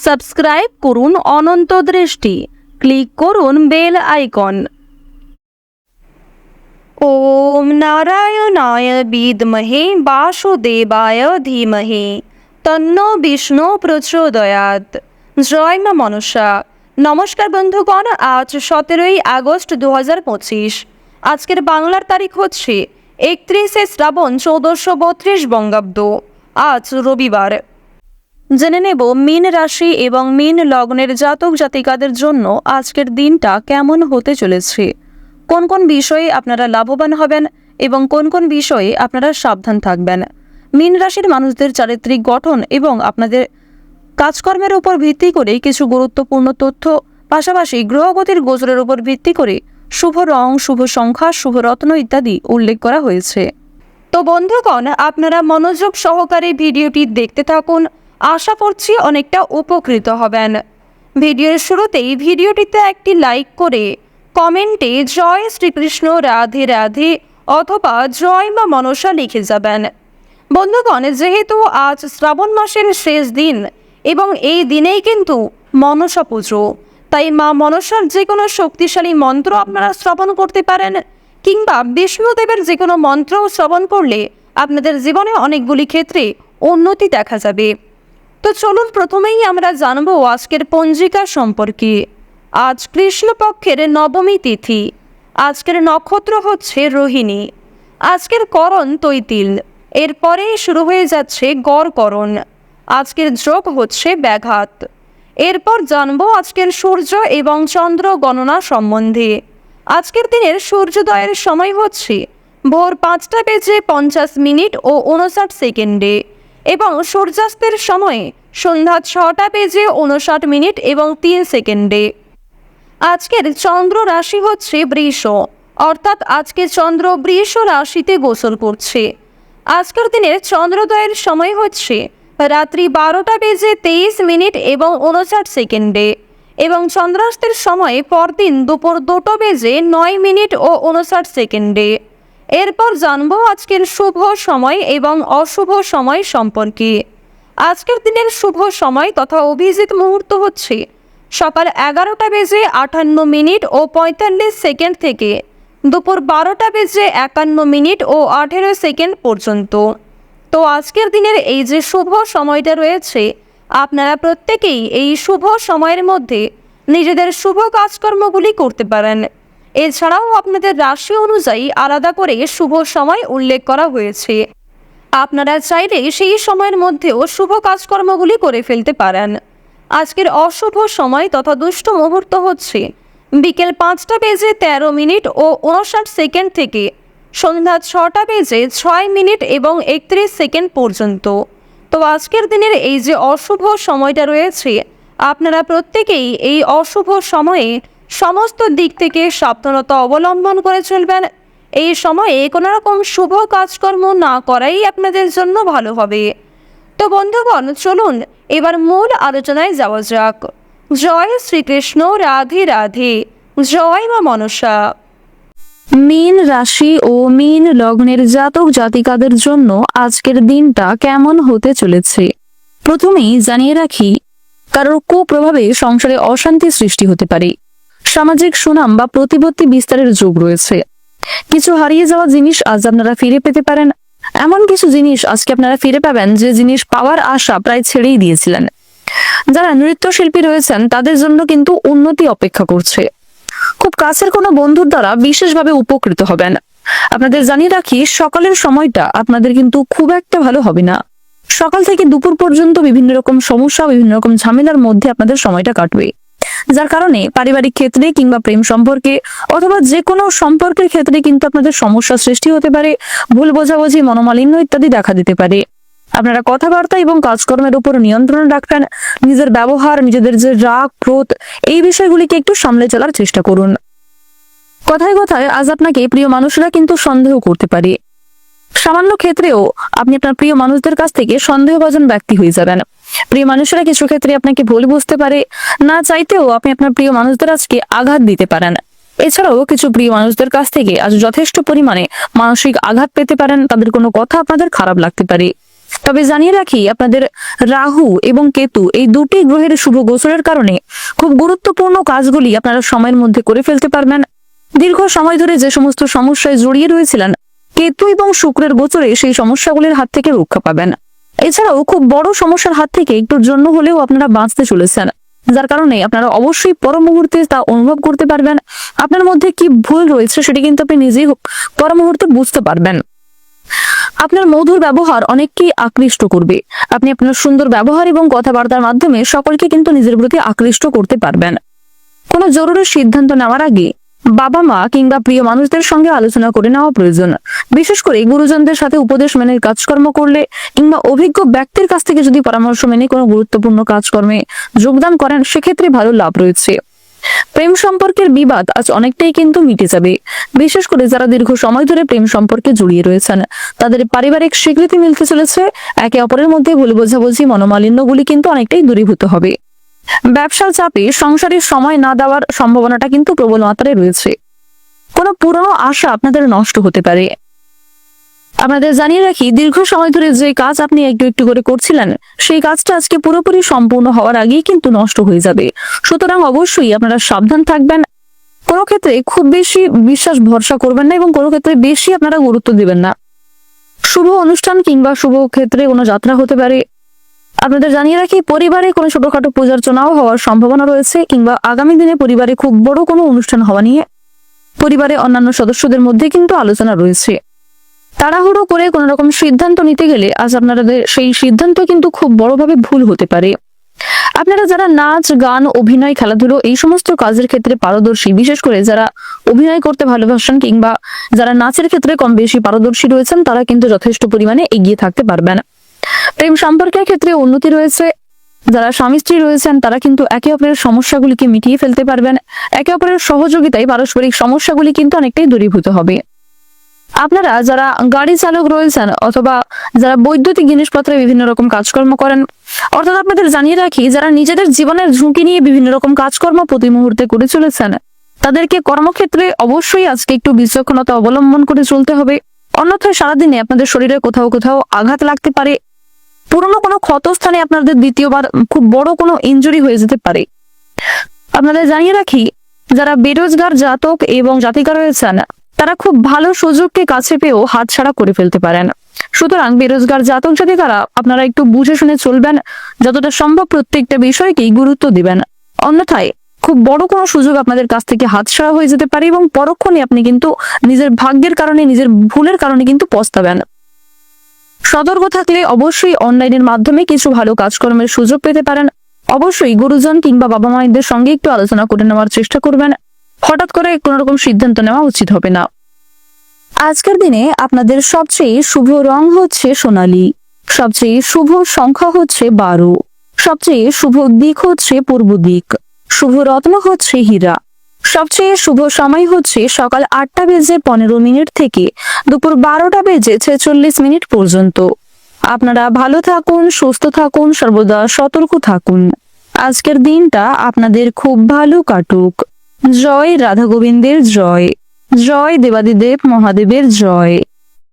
Subscribe করুন অনন্ত দৃষ্টি, click করুন বেল আইকন। ওম নারায়ণায় বিদ্মহে বাসুদেবায় ধীমহি তন্নো বিষ্ণু প্রচোদয়াৎ। জয় মা মনসা। নমস্কার বন্ধুগণ, আজ 17ই আগস্ট 2025। আজকের বাংলার তারিখ হচ্ছে 31শে শ্রাবণ 1432 বঙ্গাব্দ। আজ রবিবার। জেনে নেব মীন রাশি এবং মীন লগ্নের জাতক জাতিকাদের জন্য আজকের দিনটা কেমন হতে চলেছে, কোন কোন বিষয়ে আপনারা লাভবান হবেন এবং কোন কোন বিষয়ে আপনারা সাবধান থাকবেন। মীন রাশির মানুষদের চারিত্রিক গঠন এবং আপনাদের কাজকর্মের উপর ভিত্তি করে কিছু গুরুত্বপূর্ণ তথ্য, পাশাপাশি গ্রহগতির গোচরের উপর ভিত্তি করে শুভ রং, শুভ সংখ্যা, শুভ রত্ন ইত্যাদি উল্লেখ করা হয়েছে। তো বন্ধুগণ, আপনারা মনোযোগ সহকারে ভিডিওটি দেখতে থাকুন, আশা করছি অনেকটা উপকৃত হবেন। ভিডিওর শুরুতেই ভিডিওটিতে একটি লাইক করে কমেন্টে জয় শ্রীকৃষ্ণ, রাধে রাধে অথবা জয় মা মনসা লিখে যাবেন। বন্ধুগণ, যেহেতু আজ শ্রাবণ মাসের শেষ দিন এবং এই দিনেই কিন্তু মনসা পুজো, তাই মা মনসার যে কোনো শক্তিশালী মন্ত্র আপনারা শ্রবণ করতে পারেন, কিংবা বিষ্ণুদেবের যে কোনো মন্ত্র শ্রবণ করলে আপনাদের জীবনে অনেকগুলি ক্ষেত্রে উন্নতি দেখা যাবে। তো চলুন প্রথমেই আমরা জানবো আজকের পঞ্জিকা সম্পর্কে। আজ কৃষ্ণপক্ষের নবমী তিথি। আজকের নক্ষত্র হচ্ছে রোহিণী। আজকের করণ তৈতিল। এরপরে শুরু হয়ে যাচ্ছে গড়করণ। আজকের যোগ হচ্ছে ব্যাঘাত। এরপর জানবো আজকের সূর্য এবং চন্দ্র গণনা সম্বন্ধে। আজকের দিনের সূর্যোদয়ের সময় হচ্ছে ভোর 5টা বেজে 50 মিনিট ও 59 সেকেন্ডে এবং সূর্যাস্তের সময়ে সন্ধ্যা 6টা বেজে 59 মিনিট এবং 3 সেকেন্ডে। আজকের চন্দ্র রাশি হচ্ছে বৃষ, অর্থাৎ আজকে চন্দ্র বৃষ রাশিতে গোচর করছে। আজকের দিনের চন্দ্রোদয়ের সময় হচ্ছে রাত্রি 12টা বেজে 23 মিনিট এবং 59 সেকেন্ডে এবং চন্দ্রাস্তের সময় পরদিন দুপুর 2টা বেজে 9 মিনিট ও 59 সেকেন্ডে। এরপর জানবো আজকের শুভ সময় এবং অশুভ সময় সম্পর্কে। আজকের দিনের শুভ সময় তথা অভিজিৎ মুহূর্ত হচ্ছে সকাল 11টা বেজে 58 মিনিট ও 45 সেকেন্ড থেকে দুপুর 12টা বেজে 51 মিনিট ও 18 সেকেন্ড পর্যন্ত। তো আজকের দিনের এই যে শুভ সময়টা রয়েছে, আপনারা প্রত্যেকেই এই শুভ সময়ের মধ্যে নিজেদের শুভ কাজকর্মগুলি করতে পারেন। এছাড়াও আপনাদের রাশি অনুযায়ী আলাদা করে শুভ সময় উল্লেখ করা হয়েছে। আপনারা চাইলে সেই সময়ের মধ্যেও শুভ কাজকর্মগুলি করে ফেলতে পারেন। আজকের অশুভ সময় তথা দুষ্ট মুহূর্ত হচ্ছে বিকেল 5টা বেজে 13 মিনিট ও 59 সেকেন্ড থেকে সন্ধ্যা 6টা বেজে 6 মিনিট এবং 31 সেকেন্ড পর্যন্ত। তো আজকের দিনের এই যে অশুভ সময়টা রয়েছে, আপনারা প্রত্যেকেই এই অশুভ সময়ে সমস্ত দিক থেকে সাবধানতা অবলম্বন করে চলবেন। এই সময়ে কোনো রকম শুভ কাজকর্ম না করাই আপনাদের জন্য ভালো হবে। তো বন্ধুগণ, চলুন এবার মূল আলোচনায় যাওয়া যাক। জয় শ্রীকৃষ্ণ, রাধে রাধে, জয় মা মনসা। মীন রাশি ও মীন লগ্নের জাতক জাতিকাদের জন্য আজকের দিনটা কেমন হতে চলেছে। প্রথমেই জানিয়ে রাখি, কারোর কুপ্রভাবে সংসারে অশান্তি সৃষ্টি হতে পারে। সামাজিক সুনাম বা প্রতিপত্তি বিস্তারের যোগ রয়েছে। কিছু হারিয়ে যাওয়া জিনিস আজ আপনারা ফিরে পেতে পারেন। এমন কিছু জিনিস আজকে আপনারা ফিরে পাবেন যে জিনিস পাওয়ার আশা প্রায় ছেড়েই দিয়েছিলেন। যারা নৃত্যশিল্পী রয়েছেন তাদের জন্য কিন্তু উন্নতি অপেক্ষা করছে। খুব কাছের কোনো বন্ধুর দ্বারা বিশেষভাবে উপকৃত হবেন। আপনাদের জানিয়ে রাখি, সকালের সময়টা আপনাদের কিন্তু খুব একটা ভালো হবে না। সকাল থেকে দুপুর পর্যন্ত বিভিন্ন রকম সমস্যা, বিভিন্ন রকম ঝামেলার মধ্যে আপনাদের সময়টা কাটবে, যার কারণে পারিবারিক ক্ষেত্রে কিংবা প্রেম সম্পর্কে অথবা যে কোনো সম্পর্কের ক্ষেত্রে কিন্তু আপনাদের সমস্যা সৃষ্টি হতে পারে। ভুল বোঝাবুঝি, মনোমালিন্য ইত্যাদি দেখা দিতে পারে। আপনারা কথাবার্তা এবং কাজকর্মের উপর নিয়ন্ত্রণ রাখবেন। নিজের ব্যবহার, নিজেদের যে রাগ, ক্রোধ, এই বিষয়গুলিকে একটু সামলে চলার চেষ্টা করুন। কথায় কথায় আজ আপনাকে প্রিয় মানুষরা কিন্তু সন্দেহ করতে পারে। সামান্য ক্ষেত্রেও আপনি আপনার প্রিয় মানুষদের কাছ থেকে সন্দেহভাজন ব্যক্তি হয়ে যাবেন। প্রিয় মানুষেরা কিছু ক্ষেত্রে আপনাকে ভুল বুঝতে পারে। না চাইতেও আপনি আপনার প্রিয় মানুষদের আজকে আঘাত দিতে পারেন। এছাড়াও কিছু প্রিয় মানুষদের কাছ থেকে আজ যথেষ্ট পরিমাণে মানসিক আঘাত পেতে পারেন। তাদের কোনো কথা আপনাদের খারাপ লাগতে পারে। তবে জানিয়ে রাখি, আপনাদের রাহু এবং কেতু এই দুটি গ্রহের শুভ গোচরের কারণে খুব গুরুত্বপূর্ণ কাজগুলি আপনারা সময়ের মধ্যে করে ফেলতে পারবেন। দীর্ঘ সময় ধরে যে সমস্ত সমস্যায় জড়িয়ে রয়েছিলেন, কেতু এবং শুক্রের গোচরে সেই সমস্যাগুলির হাত থেকে রক্ষা পাবেন। এছাড়াও খুব বড় সমস্যার হাত থেকে একটুর জন্য হলেও আপনারা বাঁচতে চলেছেন, যার কারণে আপনারা অবশ্যই পর মুহূর্তে তা অনুভব করতে পারবেন। আপনার মধ্যে কি ভুল রয়েছে সেটি কিন্তু আপনি নিজেই পর মুহূর্তে বুঝতে পারবেন। আপনার মধুর ব্যবহার অনেককেই আকৃষ্ট করবে। আপনি আপনার সুন্দর ব্যবহার এবং কথাবার্তার মাধ্যমে সকলকে কিন্তু নিজের প্রতি আকৃষ্ট করতে পারবেন। কোনো জরুরি সিদ্ধান্ত নেওয়ার আগে বাবা মা কিংবা প্রিয় মানুষদের সঙ্গে আলোচনা করে নেওয়া প্রয়োজন। বিশেষ করে গুরুজনদের সাথে উপদেশ মেনে কাজকর্ম করলে কিংবা অভিজ্ঞ ব্যক্তির কাছ থেকে যদি পরামর্শ মেনে কোনো গুরুত্বপূর্ণ কাজকর্মে যোগদান করেন, সেক্ষেত্রে ভালো লাভ রয়েছে। প্রেম সম্পর্কের বিবাদ আজ অনেকটাই কিন্তু মিটে যাবে। বিশেষ করে যারা দীর্ঘ সময় ধরে প্রেম সম্পর্কে জড়িয়ে রয়েছেন, তাদের পারিবারিক স্বীকৃতি মিলতে চলেছে। একে অপরের মধ্যে ভুল বোঝাবুঝি, মনোমালিন্যগুলি কিন্তু অনেকটাই দূরীভূত হবে। ব্যবসার চাপে সংসারের সময় না দেওয়ার সম্ভাবনাটা কিন্তু প্রবল মাত্রায় রয়েছে। কোনো পুরনো আশা আপনাদের নষ্ট হতে পারে। আপনাদের জানিয়ে রাখি, দীর্ঘ সময় ধরে যে কাজ আপনি একটু একটু করে করছিলেন, সেই কাজটা আজকে পুরোপুরি সম্পূর্ণ হওয়ার আগেই কিন্তু নষ্ট হয়ে যাবে। সুতরাং অবশ্যই আপনারা সাবধান থাকবেন। কোনো ক্ষেত্রে খুব বেশি বিশ্বাস ভরসা করবেন না এবং কোনো ক্ষেত্রে বেশি আপনারা গুরুত্ব দিবেন না। শুভ অনুষ্ঠান কিংবা শুভ ক্ষেত্রে কোনো যাত্রা হতে পারে। আপনাদের জানিয়ে রাখি, পরিবারে কোনো ছোটখাটো পূজার্চনাও হওয়ার সম্ভাবনা রয়েছে, কিংবা আগামী দিনে পরিবারে খুব বড় কোনো অনুষ্ঠান হওয়া নিয়ে পরিবারে অন্যান্য সদস্যদের মধ্যে কিন্তু আলোচনা রয়েছে। তাড়াহুড়ো করে কোনো রকম সিদ্ধান্ত নিতে গেলে আজ আপনাদের সেই সিদ্ধান্ত কিন্তু খুব বড়ভাবে ভুল হতে পারে। আপনারা যারা নাচ, গান, অভিনয়, খেলাধুলো এই সমস্ত কাজের ক্ষেত্রে পারদর্শী, বিশেষ করে যারা অভিনয় করতে ভালোবাসেন কিংবা যারা নাচের ক্ষেত্রে কম বেশি পারদর্শী রয়েছেন, তারা কিন্তু যথেষ্ট পরিমাণে এগিয়ে থাকতে পারবেন। প্রেম সম্পর্কের ক্ষেত্রে উন্নতি রয়েছে। যারা স্বামী স্ত্রী রয়েছেন, তারা কিন্তু একে অপরের সমস্যাগুলিকে মিটিয়ে ফেলতে পারবেন। একে অপরের সহযোগিতায় পারস্পরিক সমস্যাগুলি কিন্তু অনেকটাই দূরীভূত হবে। আপনারা যারা গাড়ি চালক রয়েছেন অথবা যারা বৈদ্যুতিক জিনিসপত্রে বিভিন্ন রকম কাজকর্ম করেন, অর্থাৎ আপনাদের জানিয়ে রাখি, যারা নিজেদের জীবনের ঝুঁকি নিয়ে বিভিন্ন রকম কাজকর্ম প্রতি মুহূর্তে করে চলেছেন, তাদেরকে কর্মক্ষেত্রে অবশ্যই আজকে একটু বিচক্ষণতা অবলম্বন করে চলতে হবে। অন্যথায় সারাদিনে আপনাদের শরীরে কোথাও কোথাও আঘাত লাগতে পারে। পুরনো কোনো ক্ষতস্থানে আপনাদের দ্বিতীয়বার খুব বড় কোনো ইনজুরি হয়ে যেতে পারে। আপনাদের জানিয়ে রাখি, যারা বেরোজগার জাতক এবং জাতিকা রয়েছেন, তারা খুব ভালো সুযোগকে কাছে পেয়েও হাতছাড়া করে ফেলতে পারেন। সুতরাং বেরোজগার জাতক জাতিকারা আপনারা একটু বুঝে শুনে চলবেন, যতটা সম্ভব প্রত্যেকটা বিষয়কেই গুরুত্ব দিবেন। অন্যথায় খুব বড় কোনো সুযোগ আপনাদের কাছ থেকে হাতছাড়া হয়ে যেতে পারে এবং পরক্ষণে আপনি কিন্তু নিজের ভাগ্যের কারণে, নিজের ভুলের কারণে কিন্তু পস্তাবেন। সতর্ক থাকলে অবশ্যই অনলাইনের মাধ্যমে কিছু ভালো কাজকর্মের সুযোগ পেতে পারেন। অবশ্যই গুরুজন কিংবা বাবা মায়েদের সঙ্গে একটু আলোচনা করে নেওয়ার চেষ্টা করবেন। হঠাৎ করে কোনো রকম সিদ্ধান্ত নেওয়া উচিত হবে না। আজকের দিনে আপনাদের সবচেয়ে শুভ রং হচ্ছে সোনালী, সবচেয়ে শুভ সংখ্যা হচ্ছে 12, সবচেয়ে শুভ দিক হচ্ছে পূর্ব দিক, শুভ রত্ন হচ্ছে হীরা, সবচেয়ে শুভ সময় হচ্ছে সকাল 8:15 থেকে দুপুর 12:46 পর্যন্ত। আপনারা ভালো থাকুন, সুস্থ থাকুন, সর্বদা সতর্ক থাকুন। আজকের দিনটা আপনাদের খুব ভালো কাটুক। জয় রাধা গোবিন্দের জয়, জয় দেবাদিদেব মহাদেবের জয়।